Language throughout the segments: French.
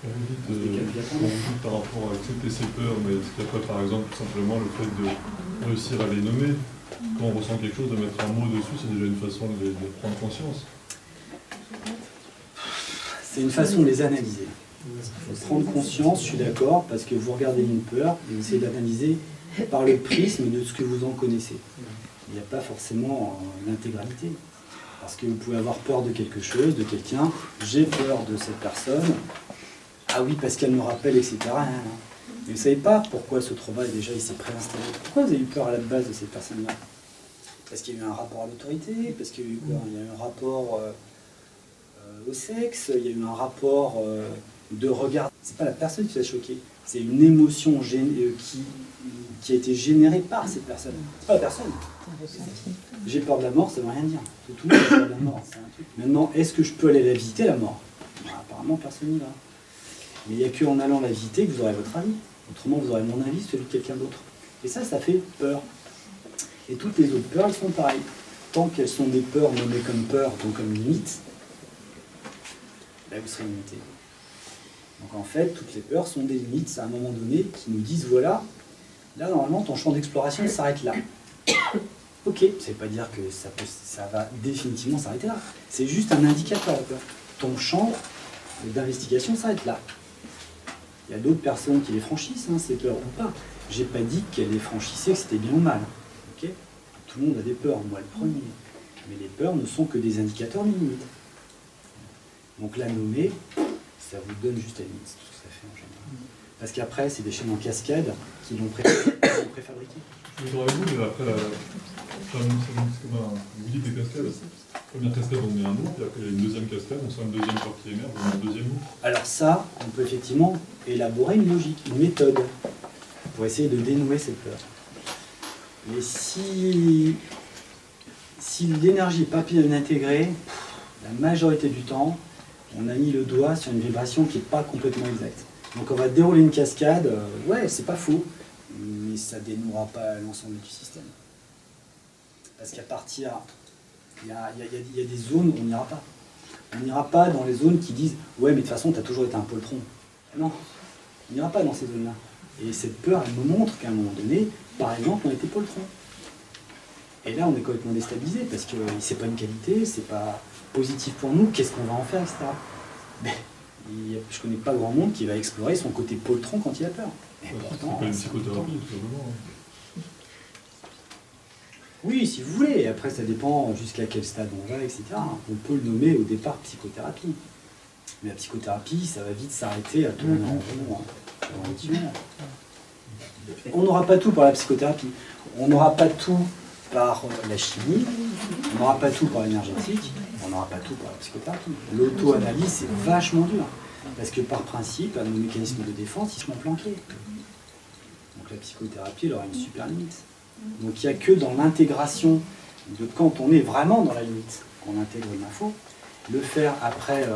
Vous dites par rapport à accepter ses peurs, mais est-ce qu'il n'y a pas par exemple tout simplement le fait de réussir à les nommer? Quand on ressent quelque chose, de mettre un mot dessus, c'est déjà une façon de prendre conscience. C'est une façon de les analyser. Il faut prendre conscience, je suis d'accord, parce que vous regardez une peur et vous essayez d'analyser par le prisme de ce que vous en connaissez. Il n'y a pas forcément l'intégralité. Parce que vous pouvez avoir peur de quelque chose, de quelqu'un, j'ai peur de cette personne, ah oui, parce qu'elle me rappelle, etc. Mais vous ne savez pas pourquoi ce trauma, déjà, il s'est préinstallé. Pourquoi vous avez eu peur à la base de cette personne-là? Parce qu'il y a eu un rapport à l'autorité, parce qu'il y a eu quoi? Il y a eu un rapport au sexe, il y a eu un rapport de regard. C'est pas la personne qui l'a choqué, c'est une émotion qui a été générée par cette personne. C'est pas la personne. J'ai peur de la mort, ça ne veut rien dire. Tout le monde a peur de la mort, c'est un truc. Maintenant, est-ce que je peux aller la visiter, la mort? Apparemment, personne n'y va. Mais il n'y a qu'en allant la visiter que vous aurez votre avis. Autrement, vous aurez mon avis, celui de quelqu'un d'autre. Et ça fait peur. Et toutes les autres peurs, elles sont pareilles. Tant qu'elles sont des peurs nommées comme peur, donc comme limite, là, vous serez limité. Donc en fait, toutes les peurs sont des limites à un moment donné qui nous disent, voilà, là, normalement, ton champ d'exploration s'arrête là. Ok, ça ne veut pas dire que ça va définitivement s'arrêter là. C'est juste un indicateur, la peur. Ton champ d'investigation s'arrête là. Il y a d'autres personnes qui les franchissent, ces peurs ou pas. J'ai pas dit qu'elles les franchissaient, que c'était bien ou mal. Okay, tout le monde a des peurs, moi le premier. Mais les peurs ne sont que des indicateurs de limite. Donc la nommer, ça vous donne juste la limite, c'est tout ce que ça fait en général. Parce qu'après, c'est des chaînes en cascade qui l'ont préfabriqué. Je suis d'accord avec vous, mais après, vous dites des cascades. Première cascade, on met un mot, puis après il y a une deuxième cascade, on sent une deuxième peur qui émerge, on met un deuxième mot. Alors ça, on peut effectivement élaborer une logique, une méthode, pour essayer de dénouer cette peur. Mais si l'énergie n'est pas bien intégrée, la majorité du temps, on a mis le doigt sur une vibration qui n'est pas complètement exacte. Donc on va dérouler une cascade, ouais, c'est pas faux, mais ça ne dénouera pas l'ensemble du système. Parce qu'à partir, il y a des zones où on n'ira pas. On n'ira pas dans les zones qui disent « ouais, mais de toute façon, tu as toujours été un poltron ». Non, on n'ira pas dans ces zones-là. Et cette peur, elle nous montre qu'à un moment donné, par exemple, on était poltron. Et là, on est complètement déstabilisé parce que c'est pas une qualité, c'est pas positif pour nous, qu'est-ce qu'on va en faire, etc. Mais je connais pas grand monde qui va explorer son côté poltron quand il a peur. Et pourtant, c'est pas une psychothérapie, tout simplement. Oui, si vous voulez. Après, ça dépend jusqu'à quel stade on va, etc. On peut le nommer au départ psychothérapie. Mais la psychothérapie, ça va vite s'arrêter à tourner en rond. On n'aura pas tout par la psychothérapie. On n'aura pas tout par la chimie. On n'aura pas tout par l'énergétique. On n'aura pas tout par la psychothérapie. L'auto-analyse, c'est vachement dur. Parce que par principe, nos mécanismes de défense, ils sont planqués. Donc la psychothérapie, elle aura une super limite. Donc il n'y a que dans l'intégration de quand on est vraiment dans la limite, qu'on intègre l'info, le faire après,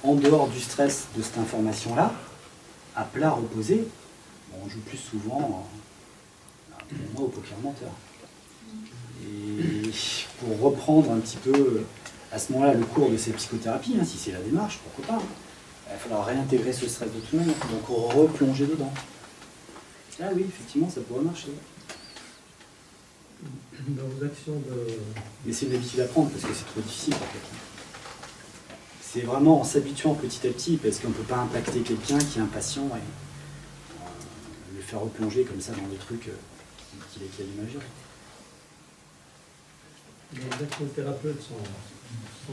en dehors du stress de cette information-là, à plat reposé, on joue plus souvent, pour moi, au poker menteur. Et pour reprendre un petit peu, à ce moment-là, le cours de ces psychothérapies, si c'est la démarche, pourquoi pas, il faudra réintégrer ce stress de tout le monde, donc replonger dedans. Ah oui, effectivement, ça pourrait marcher. Dans vos actions de... Mais c'est une habitude à prendre, parce que c'est trop difficile, en fait. C'est vraiment en s'habituant petit à petit, parce qu'on ne peut pas impacter quelqu'un qui est impatient et le faire replonger comme ça dans des trucs qu'il a imaginé. Les actions de thérapeutes sont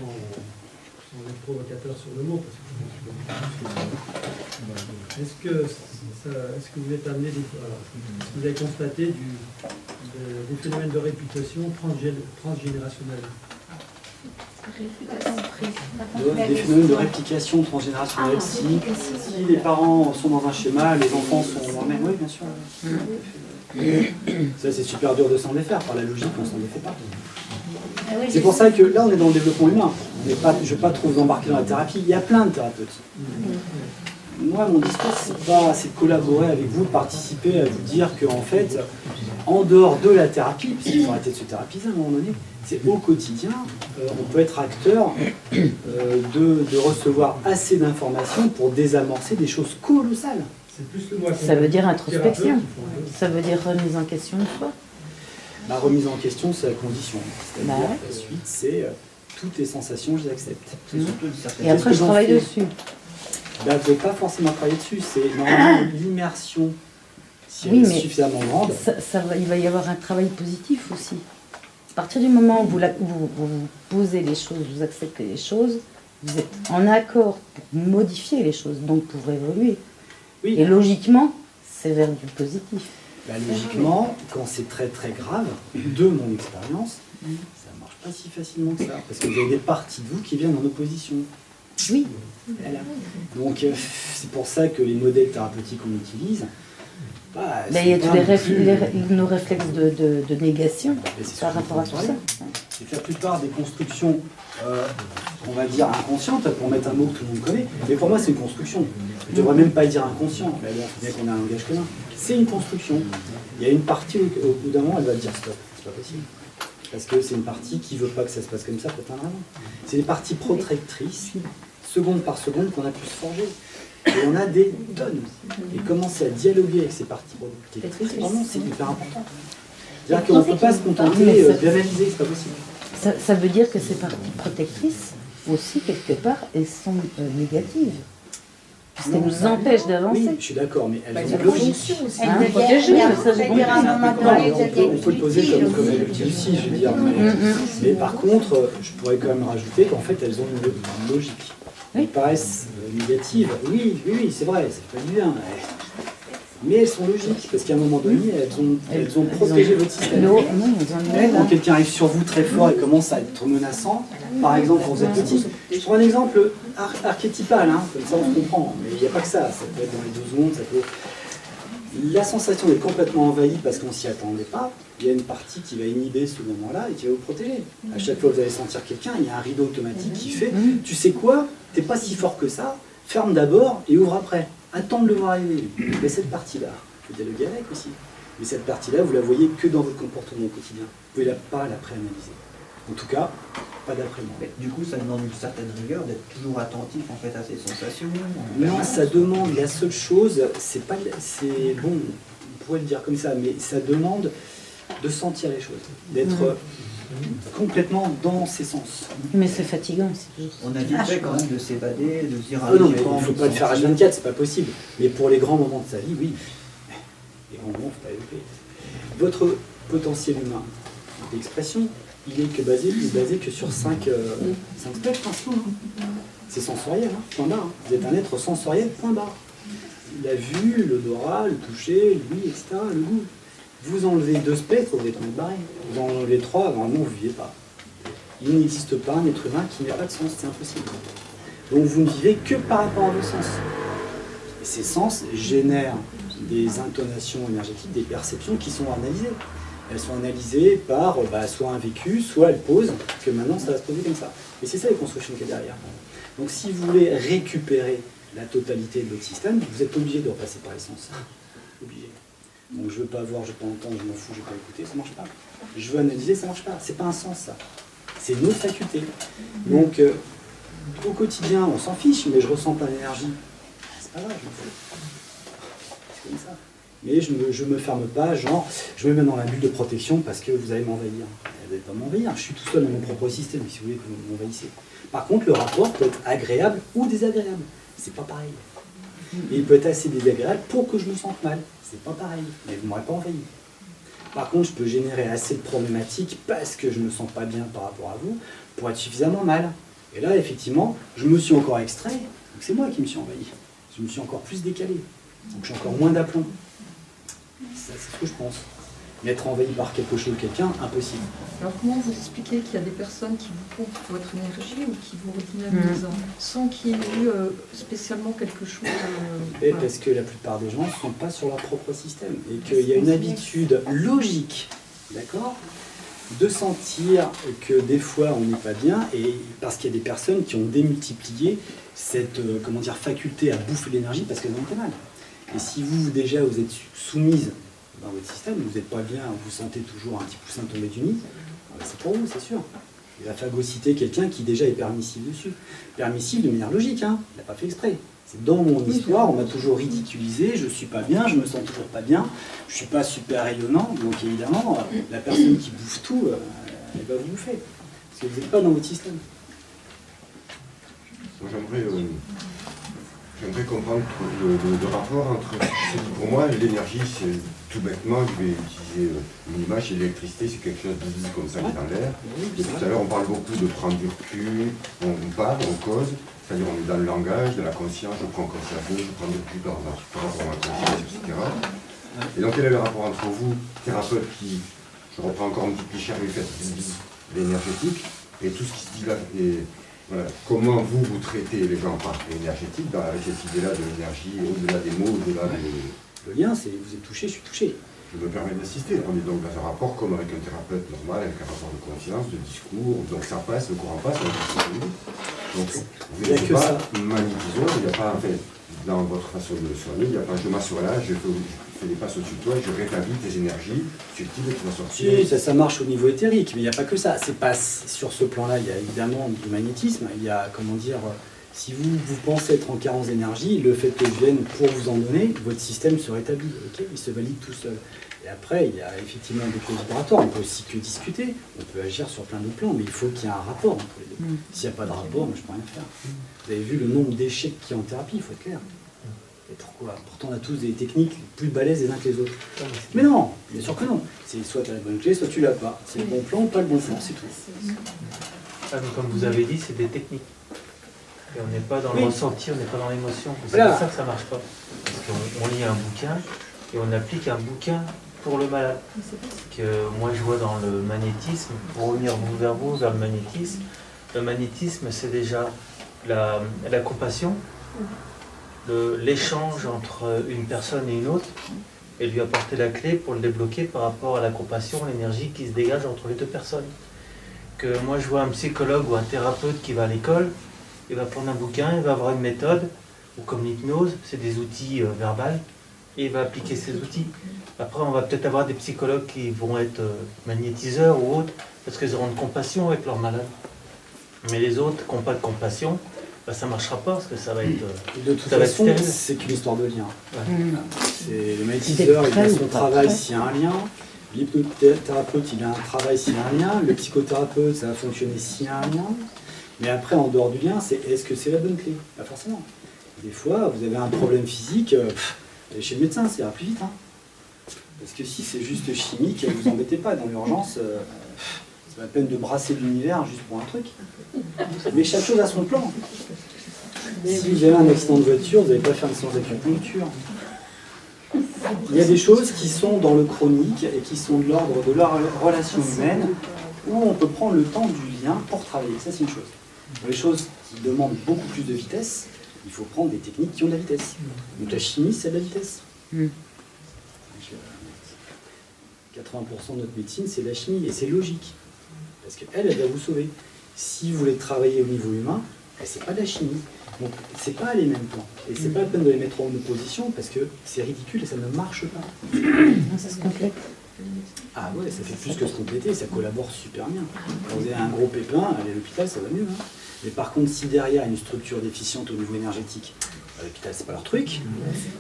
provocateurs sur le mot, est-ce que vous êtes amené, est-ce que vous avez constaté des phénomènes de réputation transgénérationnelle? Des phénomènes de réplication transgénérationnelle. Si les parents sont dans un schéma, les enfants sont dans le même. Oui, bien sûr. Ça, c'est super dur de s'en défaire. Par la logique, on ne s'en défait pas. C'est pour ça que là, on est dans le développement humain. Je ne vais pas trop vous embarquer dans la thérapie. Il y a plein de thérapeutes. Moi, mon discours, c'est de collaborer avec vous, de participer à vous dire qu'en fait, en dehors de la thérapie, parce qu'il faut arrêter de se thérapiser à un moment donné, c'est au quotidien, on peut être acteur de recevoir assez d'informations pour désamorcer des choses colossales. C'est plus le moi Ça veut dire introspection. thérapeute qui font un peu. Ça veut dire remise en question de soi. La remise en question, c'est la condition. C'est-à-dire Bah ouais. la suite, c'est toutes les sensations, je les accepte. C'est surtout une certaine... Et après, je travaille dessus. Vous ne pouvez pas forcément travailler dessus, c'est normalement l'immersion, si Oui, elle est mais suffisamment grande. Il va y avoir un travail positif aussi. À partir du moment où vous posez les choses, vous acceptez les choses, vous êtes en accord pour modifier les choses, donc pour évoluer. Oui, Et logiquement, c'est vers du positif. bah, logiquement, quand c'est très très grave, de mon expérience, ça ne marche pas si facilement que ça. Parce que vous avez des parties de vous qui viennent en opposition. Oui. Voilà. Donc c'est pour ça que les modèles thérapeutiques qu'on utilise, bah, Là, il y a sont tous pas non plus- nos réflexes de négation Mais c'est par ce que rapport à je tout vous ça. parlais. C'est que la plupart des constructions, on va dire inconscientes, pour mettre un mot que tout le monde connaît, mais pour moi c'est une construction. Je ne devrais même pas dire inconscient, mais bon, bien qu'on a un langage commun. C'est une construction. Il y a une partie, au bout d'un moment, elle va dire stop, c'est pas possible. Parce que c'est une partie qui ne veut pas que ça se passe comme ça pour atteindre un an. C'est des parties protectrices, seconde par seconde, qu'on a pu se forger. Et on a des tonnes. Et commencer à dialoguer avec ces parties protectrices, vraiment, c'est hyper important. C'est-à-dire qu'on ne peut pas se contenter d'analyser, c'est pas possible. Ça veut dire que ces parties protectrices, aussi, quelque part, elles sont négatives. Puisqu'elles nous empêchent d'avancer. Oui, je suis d'accord, mais elles Elles ont ont une logique. fonction aussi. Hein, Elles protéger, viennent ça, j'ai compris. à un moment Non, donné, mais on peut le poser comme elle le dit aussi, je veux dire. Mais par contre, je pourrais quand même rajouter qu'en fait, elles ont une logique. Elles Oui. paraissent négatives. Oui, c'est vrai, ça fait du bien. Mais elles sont logiques, parce qu'à un moment donné, elles ont protégé votre système. Non, ils ont Quand quelqu'un arrive sur vous très fort et commence à être menaçant, par exemple quand vous êtes petit, je prends un exemple archétypal, hein, comme ça on se comprend, mais il n'y a pas que ça peut être dans les 12 secondes, ça peut... La sensation d'être complètement envahie parce qu'on s'y attendait pas, il y a une partie qui va inhiber ce moment-là et qui va vous protéger. À chaque fois que vous allez sentir quelqu'un, il y a un rideau automatique qui fait, tu sais quoi, t'es pas si fort que ça, ferme d'abord et ouvre après. Attends de le voir arriver. Mais cette partie-là, il faut dialoguer avec aussi. Mais cette partie-là, vous la voyez que dans votre comportement au quotidien. Vous ne pouvez pas l'après-analyser. En tout cas, pas d'après moi. Mais du coup, ça demande une certaine rigueur d'être toujours attentif en fait à ces sensations. Non, ça demande, la seule chose, c'est pas, c'est bon, on pourrait le dire comme ça, mais ça demande de sentir les choses, d'être complètement dans ses sens. Mais c'est fatigant, c'est toujours. On a vite fait quand même de s'évader, de se dire Ah non, j'ai mais il ne envie faut de pas le faire à sortir. 24, c'est pas possible. Mais pour les grands moments de sa vie, oui. Les grands moments, il ne faut pas les louper. Votre potentiel humain d'expression, il est basé que sur 5 spectres, hein. C'est sensoriel, hein, point barre. Hein. Vous êtes un être sensoriel, point barre. La vue, l'odorat, le toucher, l'ouïe, etc., le goût. Vous enlevez 2 spectres, vous êtes mal barré. Vous en enlevez 3, normalement, vous ne vivez pas. Il n'existe pas un être humain qui n'ait pas de sens, c'est impossible. Donc vous ne vivez que par rapport à vos sens. Et ces sens génèrent des intonations énergétiques, des perceptions qui sont analysées. Elles sont analysées par soit un vécu, soit elles posent que maintenant ça va se poser comme ça. Et c'est ça les constructions qu'il y a derrière. Donc si vous voulez récupérer la totalité de votre système, vous êtes obligé de repasser par les sens. Obligé. Donc je veux pas voir, je veux pas entendre, je m'en fous, je veux pas écouter, ça marche pas. Je veux analyser, ça marche pas. C'est pas un sens ça. C'est une autre faculté. Donc au quotidien, on s'en fiche, mais je ressens pas l'énergie. C'est pas grave, je m'en fous. C'est comme ça. Mais je me ferme pas, genre, je me mets dans la bulle de protection parce que vous allez m'envahir. Vous n'allez pas m'envahir, je suis tout seul dans mon propre système, si vous voulez que vous m'envahissez. Par contre, le rapport peut être agréable ou désagréable. C'est pas pareil. Et il peut être assez désagréable pour que je me sente mal. C'est pas pareil. Mais vous ne m'aurez pas envahi. Par contre, je peux générer assez de problématiques parce que je ne me sens pas bien par rapport à vous pour être suffisamment mal. Et là, effectivement, je me suis encore extrait. Donc c'est moi qui me suis envahi. Je me suis encore plus décalé. Donc j'ai encore moins d'aplomb. Ça, c'est ce que je pense. Mais être envahi par quelque chose ou quelqu'un, impossible. Alors comment vous expliquez qu'il y a des personnes qui vous pompent votre énergie ou qui vous redynamisent sans qu'il y ait eu spécialement quelque chose Et parce que la plupart des gens ne sont pas sur leur propre système. Et qu'il y a une habitude logique, d'accord, de sentir que des fois on n'est pas bien, et parce qu'il y a des personnes qui ont démultiplié cette faculté à bouffer l'énergie parce qu'elles ont été mal. Et si vous, déjà, vous êtes soumise, dans votre système, vous n'êtes pas bien, vous sentez toujours un petit poussin tomber du nid, c'est pour vous, c'est sûr. Il va phagocyter quelqu'un qui déjà est permissif dessus. Permissif de manière logique, hein, il n'a pas fait exprès. C'est dans mon histoire, on m'a toujours ridiculisé, je ne suis pas bien, je me sens toujours pas bien, je ne suis pas super rayonnant, donc évidemment, la personne qui bouffe tout, elle va vous bouffer. Parce que vous n'êtes pas dans votre système. Moi, j'aimerais comprendre le rapport entre... Pour moi, l'énergie, c'est tout bêtement, je vais utiliser une image, l'électricité, c'est quelque chose de visible comme ça qui est dans l'air. Et tout à l'heure, on parle beaucoup de prendre du recul, on parle, on cause, c'est-à-dire on est dans le langage, de la conscience, je prends conscience, je prends du recul par rapport à ma conscience, etc. Et donc, quel est le rapport entre vous, thérapeute qui, je reprends encore un petit cliché, mais faites l'énergétique, et tout ce qui se dit là, et voilà, comment vous traitez les gens par énergétique, avec cette idée-là de l'énergie, au-delà des mots, au-delà des... Le lien, c'est vous êtes touché, je suis touché. Je me permets d'insister, on est donc dans un rapport comme avec un thérapeute normal, avec un rapport de conscience, de discours, donc ça passe, le courant passe, donc vous n'êtes pas magnétiseur, il n'y a pas, en fait, dans votre façon de soigner, il n'y a pas je m'assois là, je fais des passes au-dessus de toi, je rétablis tes énergies subtiles qui vont sortir. Si, ça marche au niveau éthérique, mais il n'y a pas que ça. C'est pas sur ce plan-là, il y a évidemment du magnétisme, il y a, comment dire, si vous pensez être en carence d'énergie, le fait que je vienne pour vous en donner, votre système se rétablit, okay, il se valide tout seul. Et après, il y a effectivement des causes vibratoires, on peut aussi que discuter, on peut agir sur plein de plans, mais il faut qu'il y ait un rapport entre les deux. S'il n'y a pas de rapport, moi, je ne peux rien faire. Vous avez vu le nombre d'échecs qu'il y a en thérapie, il faut être clair. Et pourquoi ? Pourtant, on a tous des techniques plus balèzes les uns que les autres. Mais non, bien sûr que non. C'est soit tu as la bonne clé, soit tu l'as pas. C'est le bon plan ou pas le bon plan, c'est tout. Ah, donc, comme vous avez dit, c'est des techniques. Et on n'est pas dans le ressenti, on n'est pas dans l'émotion. C'est Voilà. pour ça que ça ne marche pas. Parce qu'on lit un bouquin et on applique un bouquin pour le malade. Que moi je vois dans le magnétisme, pour revenir vers le magnétisme c'est déjà la compassion, l'échange entre une personne et une autre, et lui apporter la clé pour le débloquer par rapport à la compassion, l'énergie qui se dégage entre les deux personnes. Que moi je vois un psychologue ou un thérapeute qui va à l'école, il va prendre un bouquin, il va avoir une méthode, ou comme l'hypnose, c'est des outils verbaux, et il va appliquer ces outils. Après, on va peut-être avoir des psychologues qui vont être magnétiseurs ou autres, parce qu'ils auront de compassion avec leurs malades. Mais les autres qui n'ont pas de compassion, bah, ça ne marchera pas, parce que ça va être de toute façon, c'est qu'une histoire de lien. Ouais. C'est le magnétiseur, il a son travail s'il y a un lien. L'hypnothérapeute, il a un travail s'il y a un lien. Le psychothérapeute, ça va fonctionner s'il y a un lien. Mais après, en dehors du lien, c'est est-ce que c'est la bonne clé? Pas forcément. Des fois, vous avez un problème physique, allez chez le médecin, ça ira plus vite. Hein. Parce que si c'est juste chimique, vous embêtez pas. Dans l'urgence, c'est la peine de brasser l'univers juste pour un truc. Mais chaque chose a son plan. Si vous avez un accident de voiture, vous n'allez pas faire une séance d'acupuncture. Il y a des choses qui sont dans le chronique et qui sont de l'ordre de la relation humaine, où on peut prendre le temps du lien pour travailler. Ça, c'est une chose. Pour les choses qui demandent beaucoup plus de vitesse, il faut prendre des techniques qui ont de la vitesse. Donc la chimie, c'est de la vitesse. 80% de notre médecine, c'est de la chimie, et c'est logique. Parce qu'elle, elle va vous sauver. Si vous voulez travailler au niveau humain, c'est pas de la chimie. Donc, c'est pas les mêmes plans. Et c'est pas la peine de les mettre en opposition, parce que c'est ridicule et ça ne marche pas. Ça se complète. Ah ouais, ça fait plus que se compléter, ça collabore super bien. Quand vous avez un gros pépin, aller à l'hôpital, ça va mieux. Hein. Mais par contre, si derrière il y a une structure déficiente au niveau énergétique, à l'hôpital, c'est pas leur truc.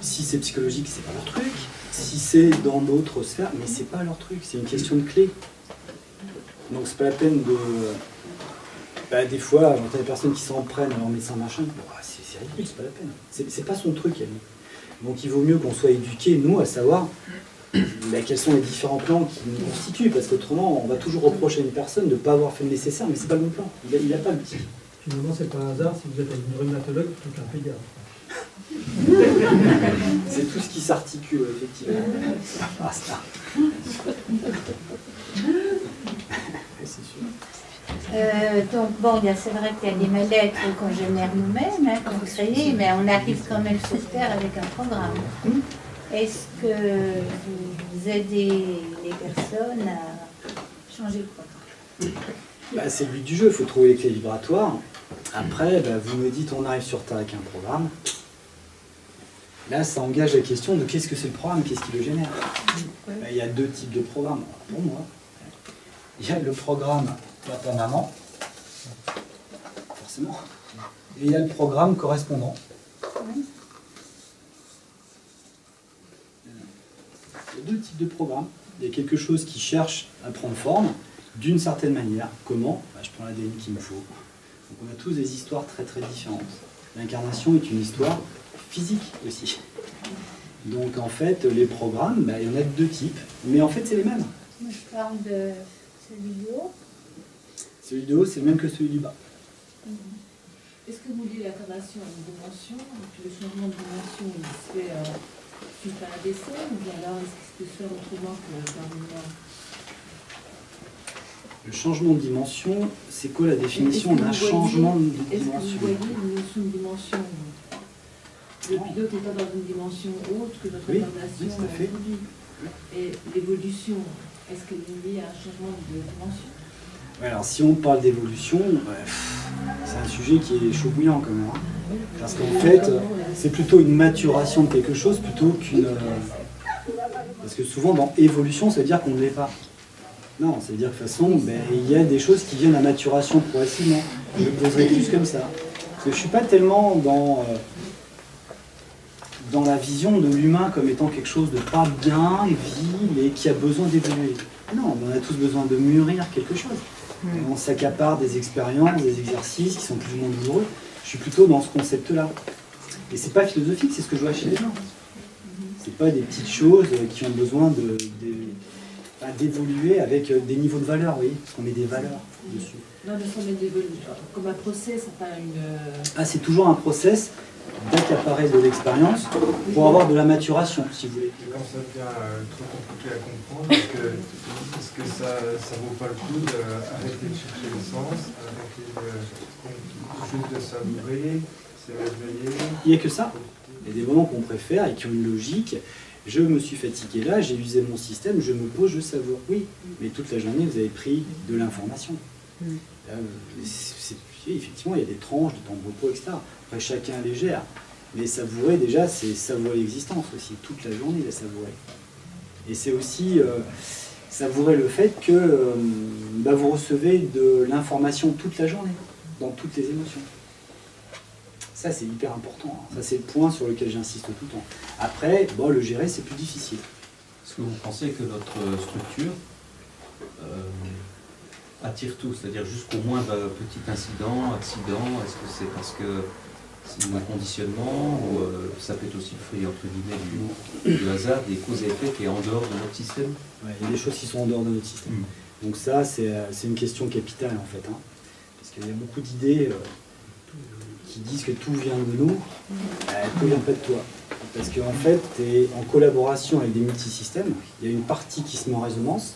Si c'est psychologique, c'est pas leur truc. Si c'est dans d'autres sphères, mais c'est pas leur truc. C'est une question de clé. Donc c'est pas la peine de... Bah, des fois, quand t'as des personnes qui s'en prennent à leur médecin machin, c'est ridicule, c'est pas la peine. C'est pas son truc, elle. Donc il vaut mieux qu'on soit éduqués, nous, à savoir quels sont les différents plans qui nous constituent, parce qu'autrement, on va toujours reprocher à une personne de ne pas avoir fait le nécessaire, mais c'est pas le bon plan. Il n'a pas l'outil. Finalement, c'est pas un hasard si vous êtes avec une rhumatologue plutôt qu'un pédiatre. C'est tout ce qui s'articule, effectivement. Ah, ça. C'est sûr. Donc bon, c'est vrai qu'il y a des mal-être qu'on génère nous-mêmes, hein, qu'on crée, mais on arrive quand même sur Terre avec un programme. Est-ce que vous aidez les personnes à changer le programme? C'est le but du jeu, il faut trouver les clés vibratoires. Après, vous me dites on arrive sur Terre avec un programme. Là, ça engage la question de qu'est-ce que c'est le programme, qu'est-ce qui le génère. Il y a deux types de programmes. Pour moi, il y a le programme papa-maman, forcément, et il y a le programme correspondant. Il y a deux types de programmes. Il y a quelque chose qui cherche à prendre forme d'une certaine manière. Comment? Je prends l'ADN qu'il me faut. Donc on a tous des histoires très très différentes. L'incarnation est une histoire physique aussi. Donc en fait, les programmes, il y en a de deux types, mais en fait c'est les mêmes. Moi, je parle de celui du haut. Celui du haut, c'est le même que celui du bas. Est-ce que vous dites l'incarnation a une dimension, et puis le changement de dimension, il se fait suite à un décès, ou bien alors est-ce qu'il peut se faire autrement que par une mort? Le changement de dimension, c'est quoi la définition d'un changement de dimension? Est-ce que vous voyez une notion de dimension? Le pilote étant dans une dimension autre que notre incarnation tout à fait. aujourd'hui. Et l'évolution, est-ce qu'elle est liée à un changement de dimension? Alors si on parle d'évolution, c'est un sujet qui est chaud bouillant quand même. Parce qu'en fait, c'est plutôt une maturation de quelque chose plutôt qu'une... Parce que souvent dans évolution, ça veut dire qu'on ne l'est pas. Non, ça veut dire que de toute façon, il y a des choses qui viennent à maturation progressivement. Je le poserai plus comme ça. Parce que je ne suis pas tellement dans la vision de l'humain comme étant quelque chose de pas bien, vil et qui a besoin d'évoluer. Non, on a tous besoin de mûrir quelque chose. On s'accapare des expériences, des exercices qui sont plus ou moins douloureux. Je suis plutôt dans ce concept-là. Et c'est pas philosophique, c'est ce que je vois chez les gens. C'est pas des petites choses qui ont besoin d'évoluer avec des niveaux de valeur, oui, parce qu'on met des valeurs dessus. Non, mais ça met d'évoluer. Comme un process, enfin une... C'est toujours un process d'accaparer de l'expérience pour avoir de la maturation, si vous voulez. Et quand ça devient trop compliqué à comprendre, est-ce que ça vaut pas le coup d'arrêter de chercher le sens, juste de savourer, s'émerveiller? Il n'y a que ça. Il y a des moments qu'on préfère et qui ont une logique. Je me suis fatigué là, j'ai usé mon système, je me pose, je savoure. Oui, mais toute la journée, vous avez pris de l'information. Effectivement, il y a des tranches de temps de repos, etc. Après, chacun les gère. Mais savourer, déjà, c'est savourer l'existence aussi. Toute la journée, la savourer. Et c'est aussi savourer le fait que vous recevez de l'information toute la journée, dans toutes les émotions. Ça, c'est hyper important. Ça, c'est le point sur lequel j'insiste tout le temps. Après, le gérer, c'est plus difficile. Est-ce que vous pensez que notre structure attire tout, c'est-à-dire jusqu'au moindre petit incident, accident? Est-ce que c'est parce que c'est un conditionnement ou ça peut être aussi le fruit entre guillemets du hasard, des causes et effets qui est en dehors de notre système? Il y a des choses qui sont en dehors de notre système. Donc ça, c'est une question capitale en fait. Parce qu'il y a beaucoup d'idées qui disent que tout vient de nous, tout ne vient pas de toi. Parce qu'en fait, tu es en collaboration avec des multisystèmes, il y a une partie qui se met en résonance,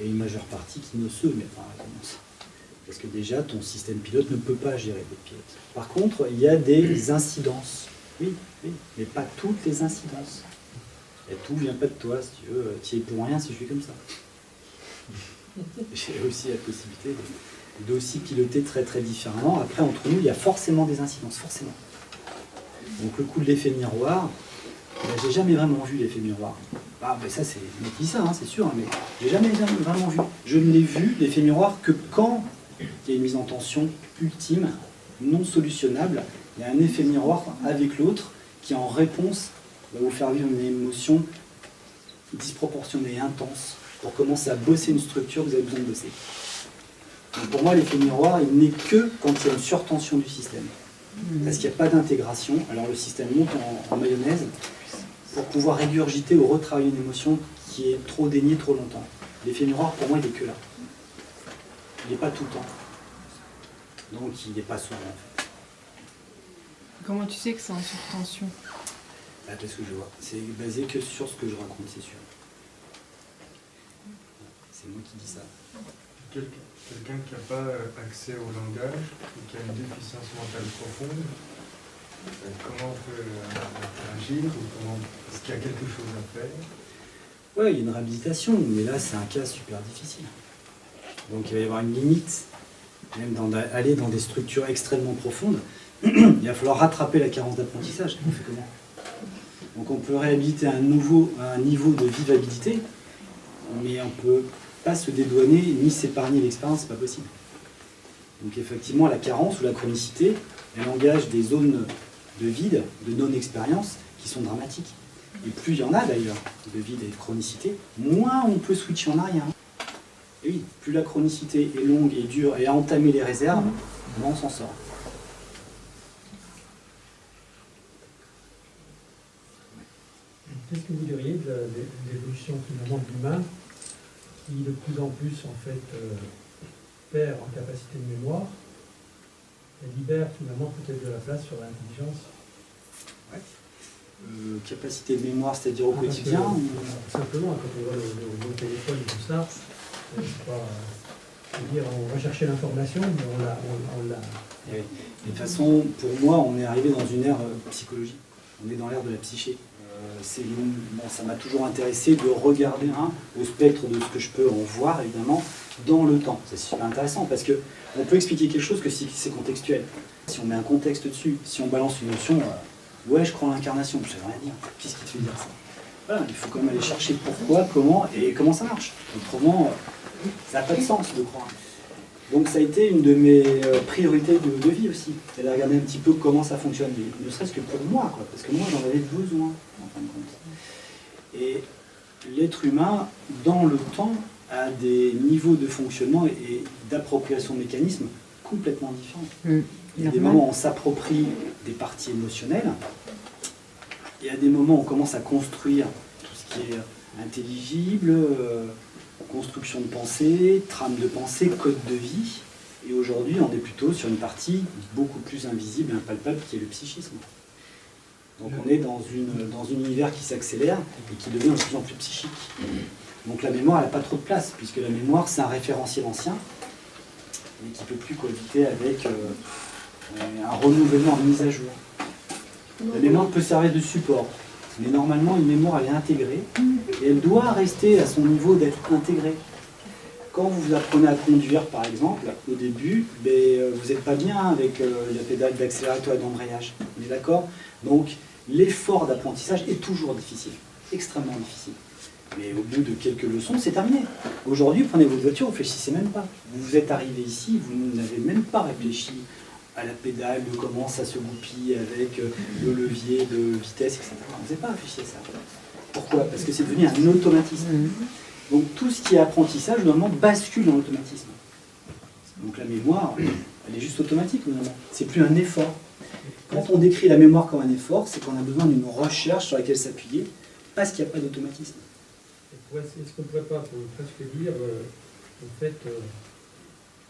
et une majeure partie qui ne se met pas en résonance. Parce que déjà, ton système pilote ne peut pas gérer des pilotes. Par contre, il y a des incidences. Oui, mais pas toutes les incidences. Et tout ne vient pas de toi, si tu veux. Tu y es pour rien si je suis comme ça. J'ai aussi la possibilité d'aussi piloter très très différemment. Après, entre nous, il y a forcément des incidences, forcément. Donc le coup de l'effet miroir, j'ai jamais vraiment vu l'effet miroir. Ça, c'est moi qui dis ça, c'est sûr, mais j'ai jamais vraiment vu. Je ne l'ai vu, l'effet miroir, que quand il y a une mise en tension ultime, non solutionnable, il y a un effet miroir avec l'autre qui, en réponse, va vous faire vivre une émotion disproportionnée et intense pour commencer à bosser une structure que vous avez besoin de bosser. Donc pour moi, l'effet miroir, il n'est que quand il y a une surtension du système. Parce qu'il n'y a pas d'intégration, alors le système monte en mayonnaise pour pouvoir régurgiter ou retravailler une émotion qui est trop déniée trop longtemps. L'effet miroir, pour moi, il n'est que là. Il n'est pas tout le temps. Donc il n'est pas souvent, en fait. Comment tu sais que c'est en surtension? Parce que je vois. C'est basé que sur ce que je raconte, c'est sûr. C'est moi qui dis ça. Quelqu'un qui n'a pas accès au langage ou qui a une déficience mentale profonde, comment on peut agir ou est-ce qu'il y a quelque chose à faire? Oui, il y a une réhabilitation, mais là c'est un cas super difficile. Donc il va y avoir une limite, même aller dans des structures extrêmement profondes. Il va falloir rattraper la carence d'apprentissage. On fait comment? Donc on peut réhabiliter un niveau de vivabilité, mais on ne peut pas se dédouaner ni s'épargner l'expérience, c'est pas possible. Donc effectivement, la carence ou la chronicité, elle engage des zones de vide, de non-expérience, qui sont dramatiques. Et plus il y en a d'ailleurs, de vide et de chronicité, moins on peut switcher en arrière. Et oui, plus la chronicité est longue et dure et à entamer les réserves, moins on s'en sort. Qu'est-ce que vous diriez de l'évolution finalement de l'humain qui de plus en plus en fait perd en capacité de mémoire et libère finalement peut-être de la place sur l'intelligence? Capacité de mémoire, c'est-à-dire au quotidien Simplement, quand on voit le téléphone et tout ça, on va chercher l'information, mais on l'a. De toute façon, pour moi, on est arrivé dans une ère psychologique. On est dans l'ère de la psyché. Ça m'a toujours intéressé de regarder au spectre de ce que je peux en voir, évidemment, dans le temps. C'est super intéressant parce qu'on peut expliquer quelque chose que si c'est contextuel. Si on met un contexte dessus, si on balance une notion, ouais, je crois en l'incarnation, ça ne veut rien dire. Qu'est-ce qui te fait dire ça? Voilà, il faut quand même aller chercher pourquoi, comment et comment ça marche. Autrement, ça n'a pas de sens de croire. Donc ça a été une de mes priorités de vie aussi. C'est de regarder un petit peu comment ça fonctionne, ne serait-ce que pour moi, quoi, parce que moi j'en avais besoin, en fin de compte. Et l'être humain, dans le temps, a des niveaux de fonctionnement et d'appropriation de mécanismes complètement différents. Il y a des moments où on s'approprie des parties émotionnelles, et à des moments où on commence à construire tout ce qui est intelligible, construction de pensée, trame de pensée, code de vie. Et aujourd'hui, on est plutôt sur une partie beaucoup plus invisible et impalpable qui est le psychisme. Donc on est dans un univers qui s'accélère et qui devient de plus en plus psychique. Donc la mémoire, elle n'a pas trop de place, puisque la mémoire, c'est un référentiel ancien, mais qui ne peut plus cohabiter avec un renouvellement, une mise à jour. La mémoire peut servir de support, mais normalement, une mémoire, elle est intégrée, et elle doit rester à son niveau d'être intégrée. Quand vous apprenez à conduire, par exemple, au début, vous n'êtes pas bien avec la pédale d'accélérateur et d'embrayage. On est d'accord? Donc, l'effort d'apprentissage est toujours difficile, extrêmement difficile. Mais au bout de quelques leçons, c'est terminé. Aujourd'hui, prenez votre voiture, vous ne réfléchissez même pas. Vous êtes arrivé ici, vous n'avez même pas réfléchi à la pédale, de comment ça se goupille avec le levier de vitesse, etc. Vous n'avez pas réfléchi à ça. Pourquoi? Parce que c'est devenu un automatisme. Donc tout ce qui est apprentissage, normalement, bascule dans l'automatisme. Donc la mémoire, elle est juste automatique, normalement. C'est plus un effort. Quand on décrit la mémoire comme un effort, c'est qu'on a besoin d'une recherche sur laquelle s'appuyer, parce qu'il n'y a pas d'automatisme. Est-ce qu'on ne pourrait pas presque dire, en fait,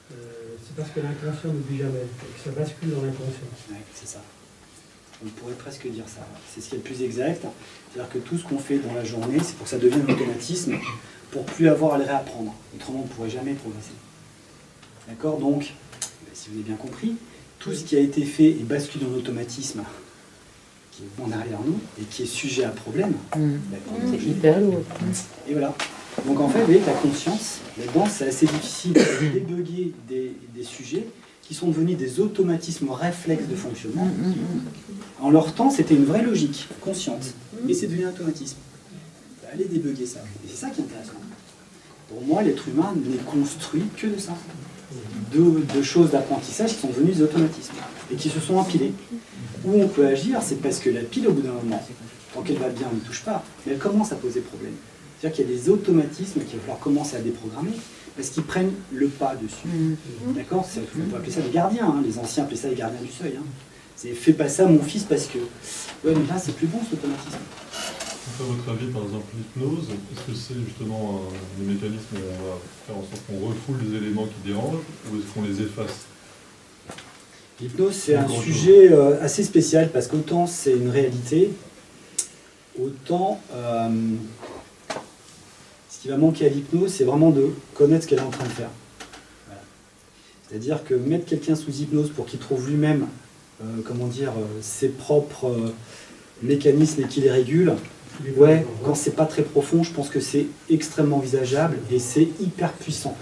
c'est parce que l'inconscient n'oublie jamais, et que ça bascule dans l'inconscient. Oui, c'est ça. On pourrait presque dire ça. C'est ce qui est le plus exact. C'est-à-dire que tout ce qu'on fait dans la journée, c'est pour que ça devienne un automatisme, pour plus avoir à le réapprendre. Autrement, on ne pourrait jamais progresser. D'accord? Donc, si vous avez bien compris, tout ce qui a été fait et bascule dans l'automatisme, qui est en arrière nous, et qui est sujet à problème, c'est hyper lourd. Et voilà. Donc en fait, vous voyez que la conscience, là-dedans, c'est assez difficile de débugger des sujets qui sont devenus des automatismes réflexes de fonctionnement. En leur temps, c'était une vraie logique consciente, et c'est devenu un automatisme. Allez débugger ça. Et c'est ça qui est intéressant. Pour moi, l'être humain n'est construit que de ça. De choses d'apprentissage qui sont devenues des automatismes, et qui se sont empilés. Où on peut agir, c'est parce que la pile, au bout d'un moment, tant qu'elle va bien, on ne touche pas, mais elle commence à poser problème. C'est-à-dire qu'il y a des automatismes qu'il va falloir commencer à déprogrammer, parce qu'ils prennent le pas dessus. D'accord? On peut appeler ça des gardiens, hein. Les anciens appelaient ça les gardiens du seuil. Hein. C'est fais pas ça, mon fils, parce que... Ouais, mais là, c'est plus bon, cet automatisme. À votre avis, par exemple, l'hypnose, est-ce que c'est justement le mécanisme où on va faire en sorte qu'on refoule les éléments qui dérangent, ou est-ce qu'on les efface? L'hypnose, c'est un sujet assez spécial, parce qu'autant c'est une réalité, autant ce qui va manquer à l'hypnose, c'est vraiment de connaître ce qu'elle est en train de faire. Voilà. C'est-à-dire que mettre quelqu'un sous hypnose pour qu'il trouve lui-même, ses propres mécanismes et qu'il les régule, ouais, quand c'est pas très profond, je pense que c'est extrêmement envisageable et c'est hyper puissant.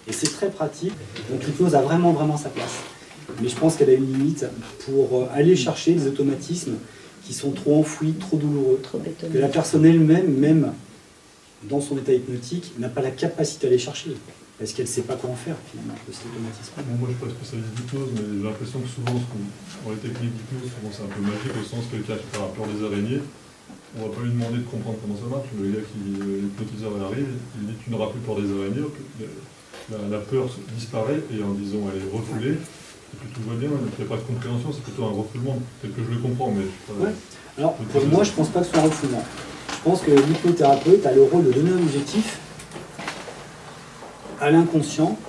Et c'est très pratique, donc l'hypnose a vraiment sa place. Mais je pense qu'elle a une limite pour aller chercher des automatismes qui sont trop enfouis, trop douloureux, Trop bétonné. que la personne elle-même, même dans son état hypnotique, n'a pas la capacité à les chercher, parce qu'elle ne sait pas quoi en faire finalement de cet automatisme. Bon, moi, je ne suis pas spécialiste d'hypnose, mais j'ai l'impression que souvent, dans les techniques d'hypnose, souvent c'est un peu magique au sens que quelqu'un qui a peur des araignées, on ne va pas lui demander de comprendre comment ça marche. Le gars l'hypnotiseur arrive, il dit tu n'auras plus peur des araignées, la peur disparaît et en disant elle est refoulée, et puis tout va bien, il n'y a pas de compréhension, c'est plutôt un refoulement, tel que je le comprends, mais je sais pas. Ouais. Alors, pour moi, je ne pense pas que ce soit un refoulement. Je pense que l'hypnothérapeute a le rôle de donner un objectif à l'inconscient.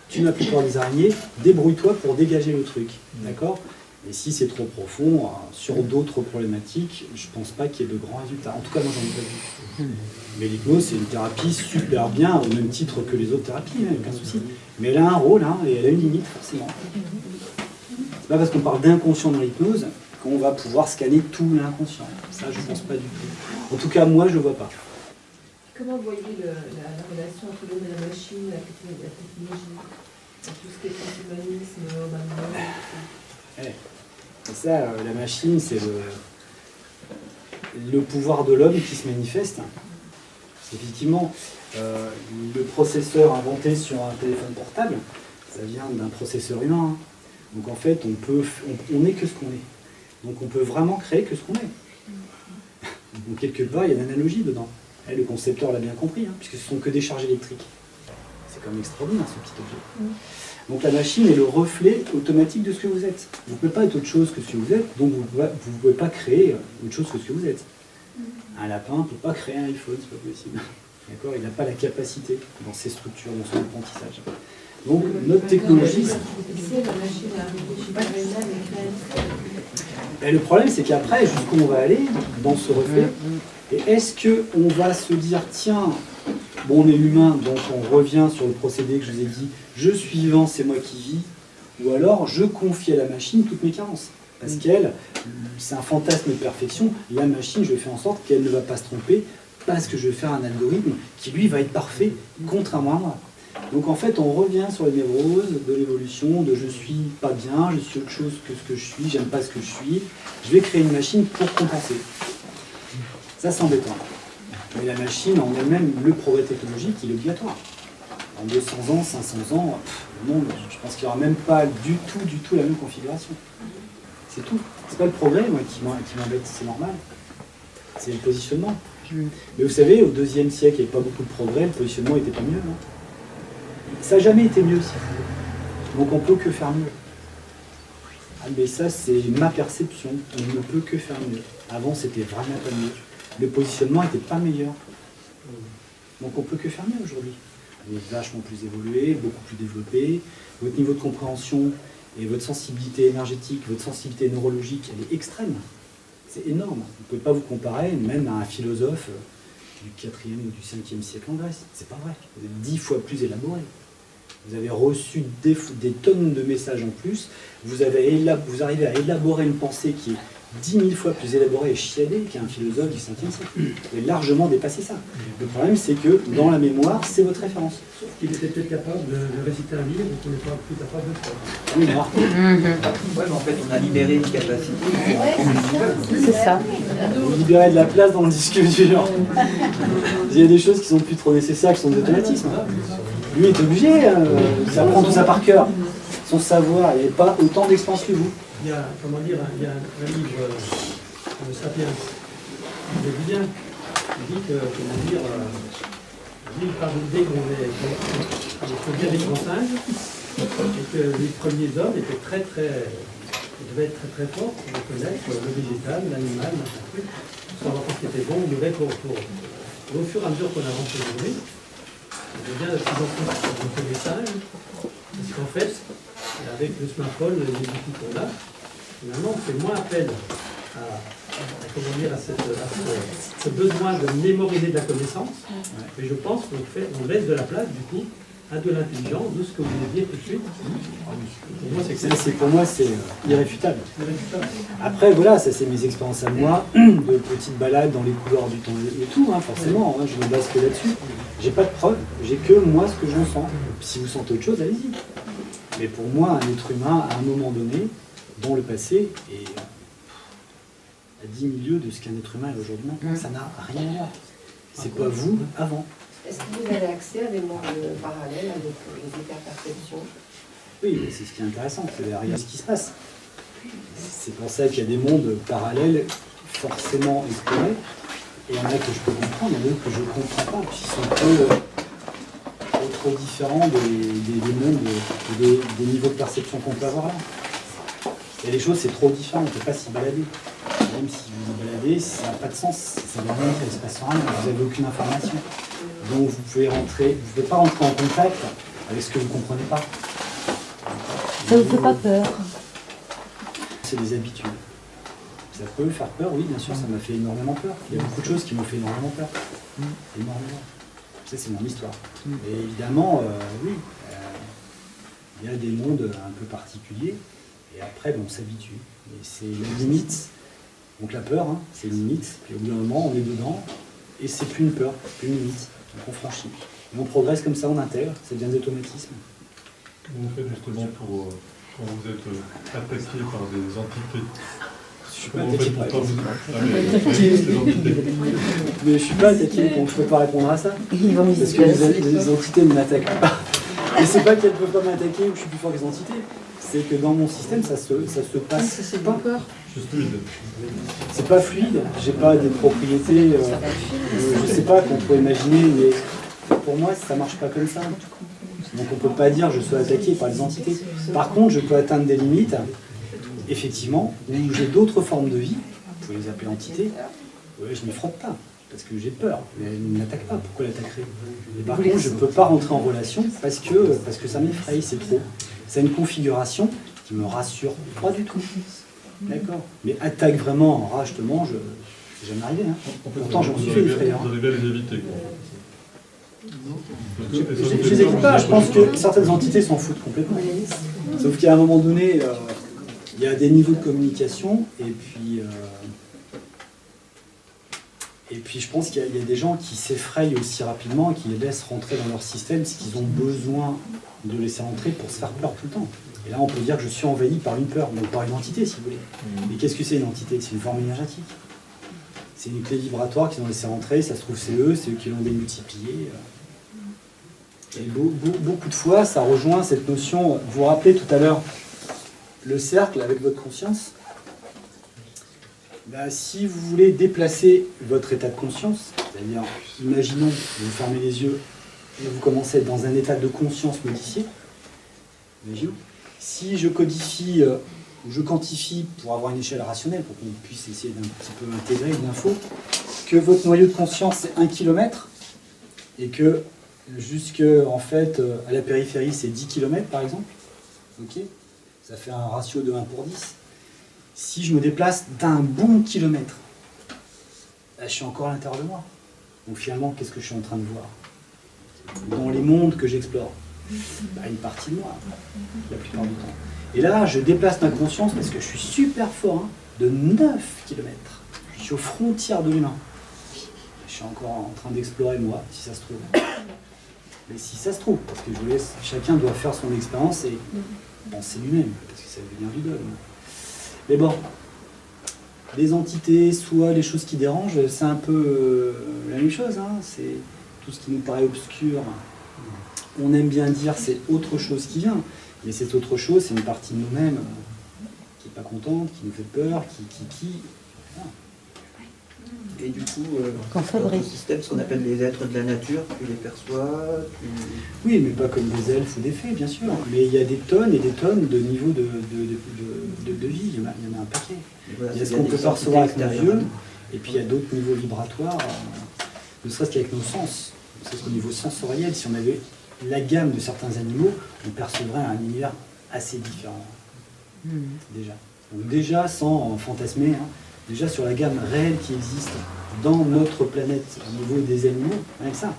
Tu n'as plus peur des araignées, débrouille-toi pour dégager le truc. D'accord ? Et si c'est trop profond, sur d'autres problématiques, je ne pense pas qu'il y ait de grands résultats. En tout cas, moi, j'en ai pas vu. Mais l'hypnose, c'est une thérapie super bien, au même titre que les autres thérapies, hein, aucun souci. Mais elle a un rôle, hein, et elle a une limite, forcément. C'est pas parce qu'on parle d'inconscient dans l'hypnose qu'on va pouvoir scanner tout l'inconscient. Ça, je ne pense pas du tout. En tout cas, moi, je ne le vois pas. Comment vous voyez la relation entre l'homme et la machine, la technologie, tout ce qui est transhumanisme, homme-animal? C'est ça, la machine, c'est le pouvoir de l'homme qui se manifeste. Effectivement, le processeur inventé sur un téléphone portable, ça vient d'un processeur humain. Donc en fait, on n'est que ce qu'on est. Donc on peut vraiment créer que ce qu'on est. Donc quelque part, il y a une analogie dedans. Et le concepteur l'a bien compris, hein, puisque ce ne sont que des charges électriques. C'est quand même extraordinaire ce petit objet. Donc la machine est le reflet automatique de ce que vous êtes. Vous ne pouvez pas être autre chose que ce que vous êtes, donc vous ne pouvez pas créer autre chose que ce que vous êtes. Un lapin ne peut pas créer un iPhone, c'est pas possible. D'accord ? Il n'a pas la capacité dans ses structures, dans son apprentissage. Donc notre technologie... Et le problème, c'est qu'après, jusqu'où on va aller dans ce reflet, et est-ce qu'on va se dire, tiens, bon, on est humain, donc on revient sur le procédé que je vous ai dit, je suis vivant, c'est moi qui vis, ou alors je confie à la machine toutes mes carences. Parce qu'elle, c'est un fantasme de perfection, la machine, je fais en sorte qu'elle ne va pas se tromper, parce que je vais faire un algorithme qui, lui, va être parfait, contrairement à moi. Donc en fait, on revient sur les névroses de l'évolution, de je suis pas bien, je suis autre chose que ce que je suis, j'aime pas ce que je suis, je vais créer une machine pour compenser. Ça, c'est embêtant. Mais la machine en elle-même, le progrès technologique, il est obligatoire. En 200 ans, 500 ans, non, je pense qu'il n'y aura même pas du tout la même configuration. C'est tout. C'est pas le progrès, moi, qui m'embête, c'est normal. C'est le positionnement. Mais vous savez, au IIe siècle, il n'y avait pas beaucoup de progrès, le positionnement n'était pas mieux. Hein. Ça n'a jamais été mieux, si vous voulez. Donc on ne peut que faire mieux. Ah, mais ça, c'est ma perception. On ne peut que faire mieux. Avant, c'était vraiment pas mieux. Le positionnement n'était pas meilleur. Donc on ne peut que faire mieux aujourd'hui. On est vachement plus évolué, beaucoup plus développé. Votre niveau de compréhension et votre sensibilité énergétique, votre sensibilité neurologique, elle est extrême. C'est énorme. Vous ne pouvez pas vous comparer même à un philosophe du 4e ou du 5e siècle en Grèce. C'est pas vrai. Vous êtes 10 fois plus élaboré. Vous avez reçu des tonnes de messages en plus. Vous arrivez à élaborer une pensée qui est 10 000 fois plus élaborée et chiadée qu'un philosophe du 5e siècle. Vous avez largement dépassé ça. Le problème, c'est que dans la mémoire, c'est votre référence. Sauf qu'il était peut-être capable de réciter un livre qu'on n'est pas plus capable de faire. Oui, mais Ouais, mais en fait, on a libéré une capacité. C'est ça. vous libérez de la place dans le disque dur. Il y a des choses qui sont plus trop nécessaires, qui sont des automatismes. Lui est obligé, ça prend tout ça par cœur. Son savoir, il n'y avait pas autant d'expérience que vous. Il y a, comment dire, il y a un livre, Sapiens, il est bien, il dit que, comment dire, il parle dès qu'on est bien des grands singes, et que les premiers hommes étaient devaient être très forts pour reconnaître le végétal, l'animal, machin truc, pour savoir ce qui était bon ou mauvais pour eux. Au fur et à mesure qu'on avance aujourd'hui, on devient de plus en plus des singes, parce qu'en fait, avec le smartphone, les outils qu'on a, finalement, on fait moins appel à ce besoin de mémoriser de la connaissance, mais je pense qu'on laisse de la place, du coup, à de l'intelligence, de ce que vous voulez dire tout de suite. Pour moi, c'est irréfutable. Après, voilà, ça c'est mes expériences à moi, de petites balades dans les couloirs du temps et tout, hein, forcément, hein, je me base que là-dessus. J'ai pas de preuves, j'ai que moi ce que j'en sens. Si vous sentez autre chose, allez-y. Mais pour moi, un être humain, à un moment donné, dans le passé, et à 10 milieux de ce qu'un être humain est aujourd'hui maintenant. Ça n'a rien à voir. C'est pas vous avant. Est-ce que vous avez accès à des mondes parallèles avec les hyperperceptions? Oui, mais c'est ce qui est intéressant, c'est derrière ce qui se passe. C'est pour ça qu'il y a des mondes parallèles forcément explorés. Et il y en a que je peux comprendre, il y en a d'autres que je ne comprends pas, puisqu'ils sont trop différents des mondes, des niveaux de perception qu'on peut avoir là. Et les choses, c'est trop différent, on ne peut pas s'y balader. Même si vous vous baladez, ça n'a pas de sens, ça ne veut rien dire, il ne se passe rien, vous n'avez aucune information. Donc vous pouvez pas rentrer en contact avec ce que vous ne comprenez pas. Ça vous fait pas peur? C'est des habitudes. Ça peut faire peur, oui, bien sûr, ça m'a fait énormément peur. Il y a beaucoup de choses qui m'ont fait énormément peur. Énormément. Ça, c'est mon histoire. Et évidemment, oui, il y a des mondes un peu particuliers, et après, on s'habitue. Et c'est la limite. Donc la peur, c'est une limite, et au bout d'un moment, on est dedans, et c'est plus une peur, plus une limite. Donc on franchit. Et on progresse comme ça, on intègre, ça devient des automatismes. Comment vous faites justement pour, quand vous êtes attaqué par des entités? Je suis pas attaqué par mais je suis pas attaqué, donc je peux pas répondre à ça. Parce que les entités ne m'attaquent pas. Et c'est pas qu'elles peuvent pas m'attaquer ou que je suis plus fort que les entités. C'est que dans mon système, ça se passe pas. C'est fluide. C'est pas fluide, j'ai pas des propriétés, je sais pas qu'on pourrait imaginer, mais pour moi, ça marche pas comme ça. Donc on peut pas dire je suis attaqué par les entités. Par contre, je peux atteindre des limites, effectivement, où j'ai d'autres formes de vie, vous pouvez les appeler entités, je ne m'y frotte pas, parce que j'ai peur, mais elle ne m'attaque pas, pourquoi l'attaquerait? Et par contre, je ne peux pas rentrer en relation parce que ça m'effraie, c'est trop. C'est une configuration qui me rassure pas du tout. D'accord. Mais attaque vraiment, en rage, je te mange, c'est jamais arrivé. Pourtant, j'en suis fait des frayeurs. Vous arrivez à les éviter, quoi. Je les évite pas, je pense que certaines entités s'en foutent complètement. Sauf qu'à un moment donné, il y a des niveaux de communication, et puis je pense qu'il y a des gens qui s'effrayent aussi rapidement, qui les laissent rentrer dans leur système, parce qu'ils ont besoin de laisser rentrer pour se faire peur tout le temps. Et là, on peut dire que je suis envahi par une peur, donc par une entité, si vous voulez. Mais qu'est-ce que c'est une entité? C'est une forme énergétique. C'est une clé vibratoire qu'ils ont laissé rentrer, ça se trouve c'est eux qui l'ont démultiplié. Et beaucoup de fois, ça rejoint cette notion, vous vous rappelez tout à l'heure, le cercle avec votre conscience. Si vous voulez déplacer votre état de conscience, c'est-à-dire, imaginons, vous fermez les yeux et vous commencez à être dans un état de conscience modifié, imaginons, si je codifie, ou je quantifie pour avoir une échelle rationnelle, pour qu'on puisse essayer d'un petit peu intégrer une info, que votre noyau de conscience c'est 1 km, et que jusque en fait, à la périphérie c'est 10 km par exemple, ok, ça fait un ratio de 1 pour 10. Si je me déplace d'un bon kilomètre, je suis encore à l'intérieur de moi. Donc finalement, qu'est-ce que je suis en train de voir dans les mondes que j'explore? Une partie de moi, la plupart du temps. Et là, je déplace ma conscience parce que je suis super fort, de 9 km. Je suis aux frontières de l'humain. Je suis encore en train d'explorer moi, si ça se trouve. Mais si ça se trouve, parce que je vous laisse, chacun doit faire son expérience et penser lui-même, parce que ça veut dire du dogme. Mais bon, les entités, soit les choses qui dérangent, c'est un peu la même chose. C'est tout ce qui nous paraît obscur. On aime bien dire c'est autre chose qui vient, mais cette autre chose, c'est une partie de nous-mêmes qui n'est pas contente, qui nous fait peur, qui... Voilà. Et du coup, dans ton système, ce qu'on appelle les êtres de la nature, tu les perçois, Oui, mais pas comme des elfes ou des fées, bien sûr. Mais il y a des tonnes et des tonnes de niveaux de vie. Il y en a un paquet. Voilà, il y a ce qu'on peut percevoir avec nos yeux, et puis il y a d'autres niveaux vibratoires, ne serait-ce qu'avec nos sens. Ne serait-ce qu'au niveau sensoriel, si on avait la gamme de certains animaux, on percevrait un univers assez différent. Déjà. Donc déjà, sans fantasmer, déjà sur la gamme réelle qui existe dans notre planète au niveau des animaux, avec ça,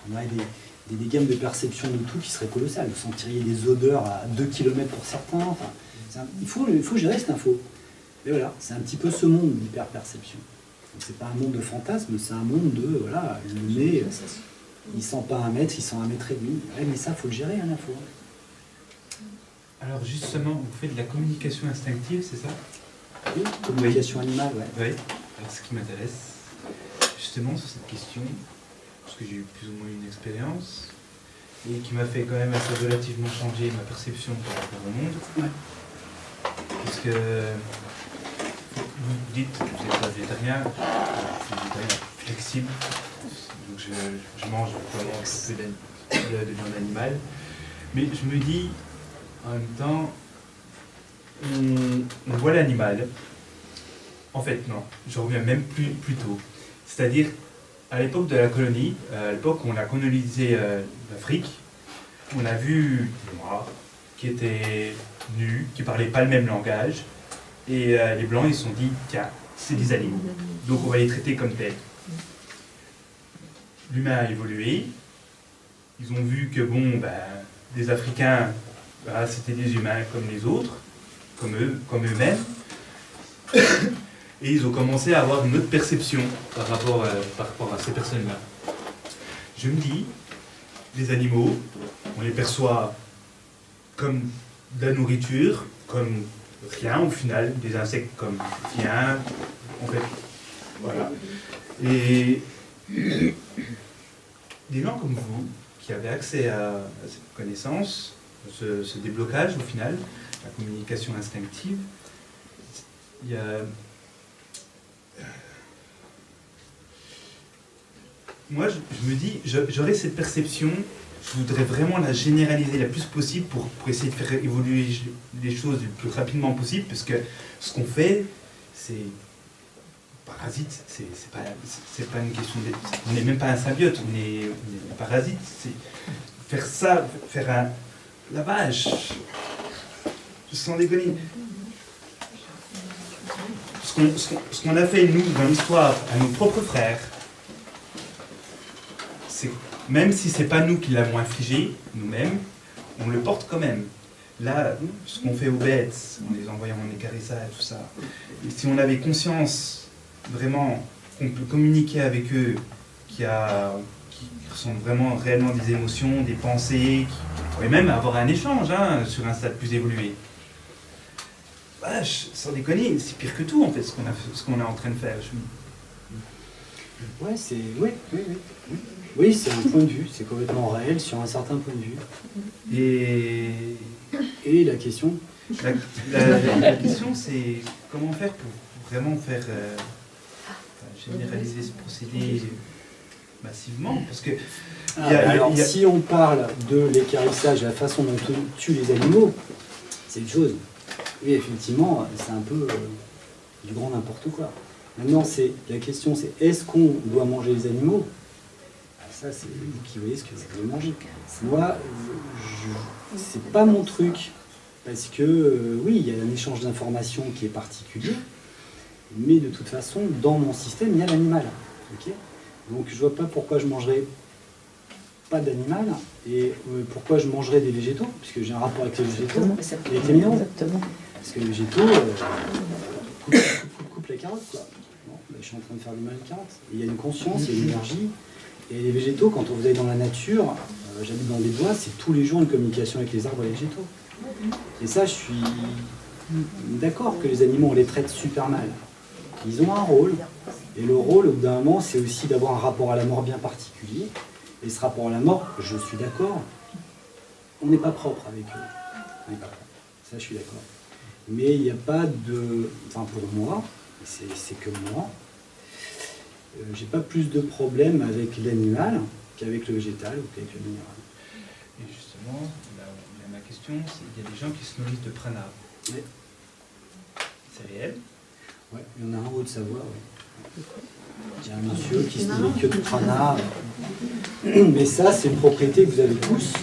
on aurait des gammes de perception de tout qui seraient colossales. Vous sentiriez des odeurs à 2 km pour certains. Enfin, il faut gérer cette info. Et voilà, c'est un petit peu ce monde d'hyperperception. C'est pas un monde de fantasme, c'est un monde de, voilà, le nez, il sent pas 1 mètre, il sent 1,5 mètres. Ouais, mais ça, il faut le gérer, l'info. Alors justement, vous faites de la communication instinctive, c'est ça? Oui, communication animale, ouais. Oui, alors ce qui m'intéresse, justement sur cette question, parce que j'ai eu plus ou moins une expérience, et qui m'a fait quand même assez relativement changer ma perception par rapport au monde. Ouais. Parce que vous dites que vous n'êtes pas végétarien, je suis végétarien flexible, donc je mange vraiment très peu de viande animale, mais je me dis en même temps, on voit l'animal. En fait, non, je reviens même plus tôt. C'est-à-dire, à l'époque de la colonie, à l'époque où on a colonisé l'Afrique, on a vu des Noirs qui étaient nus, qui ne parlaient pas le même langage, et les Blancs, ils se sont dit, tiens, c'est des animaux, donc on va les traiter comme tels. L'humain a évolué, ils ont vu que, bon, des Africains, c'était des humains comme les autres, comme eux-mêmes, et ils ont commencé à avoir une autre perception par rapport à ces personnes-là. Je me dis, les animaux, on les perçoit comme de la nourriture, comme rien au final, des insectes comme rien, en fait, voilà. Et des gens comme vous, qui avez accès à cette connaissance, ce déblocage au final, la communication instinctive, il y a... Moi, je me dis, j'aurais cette perception, je voudrais vraiment la généraliser le plus possible pour essayer de faire évoluer les choses le plus rapidement possible, parce que ce qu'on fait, c'est parasite, c'est pas une question de... On n'est même pas un symbiote, on est un parasite. Faire ça, faire un lavage, sans déconner. Ce qu'on a fait, nous, dans l'histoire, à nos propres frères, c'est même si c'est pas nous qui l'avons infligé, nous-mêmes, on le porte quand même. Là, ce qu'on fait aux bêtes, en les envoyant en écarissage, tout ça, et si on avait conscience vraiment qu'on peut communiquer avec eux, qui ressentent vraiment réellement des émotions, des pensées, qui pourraient même avoir un échange sur un stade plus évolué. Sans déconner, c'est pire que tout en fait ce qu'on est en train de faire. Ouais, c'est... Oui. Oui, c'est un point de vue, c'est complètement réel sur un certain point de vue. Et la question la question, c'est comment faire pour vraiment faire généraliser ce procédé massivement, parce que... si on parle de l'équarrissage, la façon dont on tue les animaux, c'est une chose. Oui, effectivement, c'est un peu du grand n'importe quoi. Maintenant, la question c'est, est-ce qu'on doit manger les animaux? Ça, c'est vous qui voyez ce que vous voulez manger. Moi, c'est pas mon truc, parce que, oui, il y a un échange d'informations qui est particulier, mais de toute façon, dans mon système, il y a l'animal. Okay, donc, je vois pas pourquoi je mangerais pas d'animal, et pourquoi je mangerais des végétaux, puisque j'ai un rapport avec les végétaux, et avec les minéraux. Parce que les végétaux, coupe la carotte, quoi. Bon, je suis en train de faire du mal à la carotte. Et il y a une conscience, il y a une énergie. Et les végétaux, quand vous allez dans la nature, j'habite dans des bois, c'est tous les jours une communication avec les arbres et les végétaux. Et ça, je suis d'accord que les animaux, on les traite super mal. Ils ont un rôle. Et le rôle, au bout d'un moment, c'est aussi d'avoir un rapport à la mort bien particulier. Et ce rapport à la mort, je suis d'accord, on n'est pas propre avec eux. On n'est pas propre. Ça, je suis d'accord. Mais il n'y a pas de... Enfin, pour moi, c'est que moi, j'ai pas plus de problème avec l'animal qu'avec le végétal ou qu'avec le minéral. Et justement, là, ma question, c'est qu'il y a des gens qui se nourrissent de prana. Oui. C'est réel? Oui, il y en a un en Haute-Savoie, oui. Il y a un monsieur qui se nourrit que de prana. Mais ça, c'est une propriété que vous avez tous.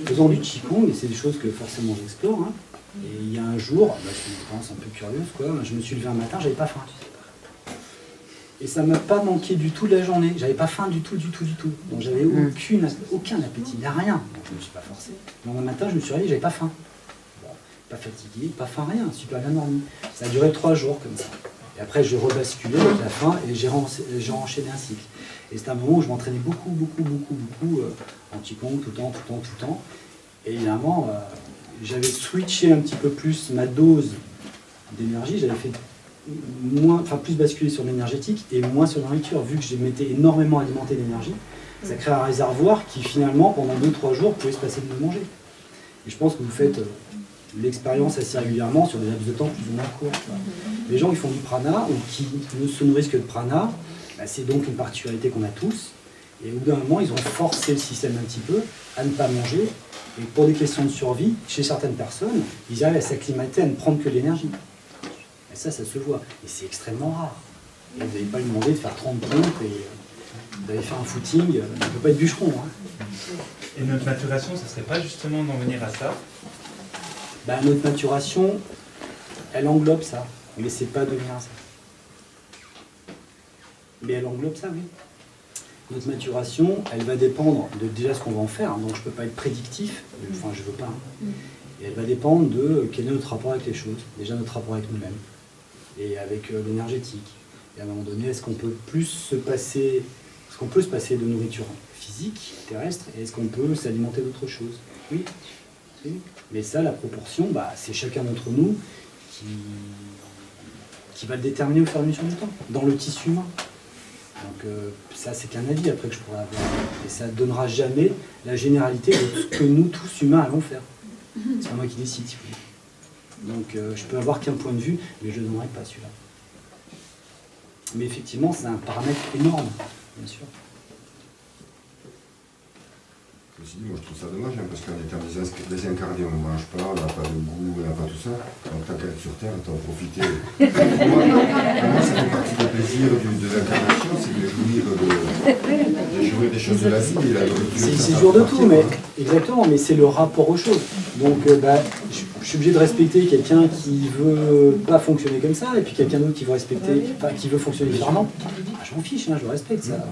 Faisant du qigong, et c'est des choses que forcément j'explore. Hein. Et il y a un jour, je pense un peu curieuse, quoi, je me suis levé un matin, j'avais pas faim. Et ça m'a pas manqué du tout de la journée. J'avais pas faim du tout. Donc j'avais aucun appétit, il n'y a rien. Donc je ne me suis pas forcé. Le lendemain matin, je me suis réveillé, j'avais pas faim. Bon, pas fatigué, pas faim, rien, super bien dormi. Ça a duré 3 jours comme ça. Et après, je rebasculais avec la faim et j'ai enchaîné un cycle. Et c'était un moment où je m'entraînais beaucoup en qigong, tout le temps. Et évidemment, j'avais switché un petit peu plus ma dose d'énergie, j'avais fait plus basculer sur l'énergétique et moins sur la nourriture, vu que je m'étais énormément alimenté d'énergie. Ça crée un réservoir qui finalement, pendant 2-3 jours, pouvait se passer de me manger. Et je pense que vous faites l'expérience assez régulièrement sur des laps de temps plus ou moins courts. Les gens qui font du prana ou qui ne se nourrissent que de prana, c'est donc une particularité qu'on a tous. Et au bout d'un moment, ils ont forcé le système un petit peu à ne pas manger. Et pour des questions de survie, chez certaines personnes, ils arrivent à s'acclimater, à ne prendre que de l'énergie. Et ça se voit. Et c'est extrêmement rare. Et vous n'allez pas lui demander de faire 30 pompes et d'aller faire un footing. Il ne peut pas être bûcheron. Et notre maturation, ça ne serait pas justement d'en venir à ça? Notre maturation, elle englobe ça. Mais c'est pas devenir ça. Mais elle englobe ça, oui. Notre maturation, elle va dépendre de déjà ce qu'on va en faire, donc je ne peux pas être prédictif, enfin je ne veux pas. Et elle va dépendre de quel est notre rapport avec les choses, déjà notre rapport avec nous-mêmes, et avec l'énergétique. Et à un moment donné, est-ce qu'on peut se passer de nourriture physique, terrestre, et est-ce qu'on peut s'alimenter d'autre chose? Oui. Mais ça, la proportion, c'est chacun d'entre nous qui va le déterminer au fur et à mesure du temps, dans le tissu humain. Donc ça, c'est qu'un avis après que je pourrais avoir. Et ça ne donnera jamais la généralité de ce que nous, tous humains, allons faire. C'est pas moi qui décide, si vous voulez. Donc je peux avoir qu'un point de vue, mais je ne donnerai pas celui-là. Mais effectivement, c'est un paramètre énorme, bien sûr. Ceci dit, moi je trouve ça dommage, parce qu'on est désincarné, on ne mange pas, on n'a pas de goût, on n'a pas tout ça. Donc tant qu'à être sur Terre, t'en profiter. Pour moi, ça fait partie du plaisir de l'incarnation, c'est de jouir des choses de la vie. C'est jour de tout, mais exactement, mais c'est le rapport aux choses. Donc je suis obligé de respecter quelqu'un qui veut pas fonctionner comme ça, et puis quelqu'un d'autre qui veut fonctionner différemment. Je m'en fiche, je respecte ça.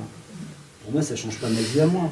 Pour moi, ça ne change pas ma vie à moi.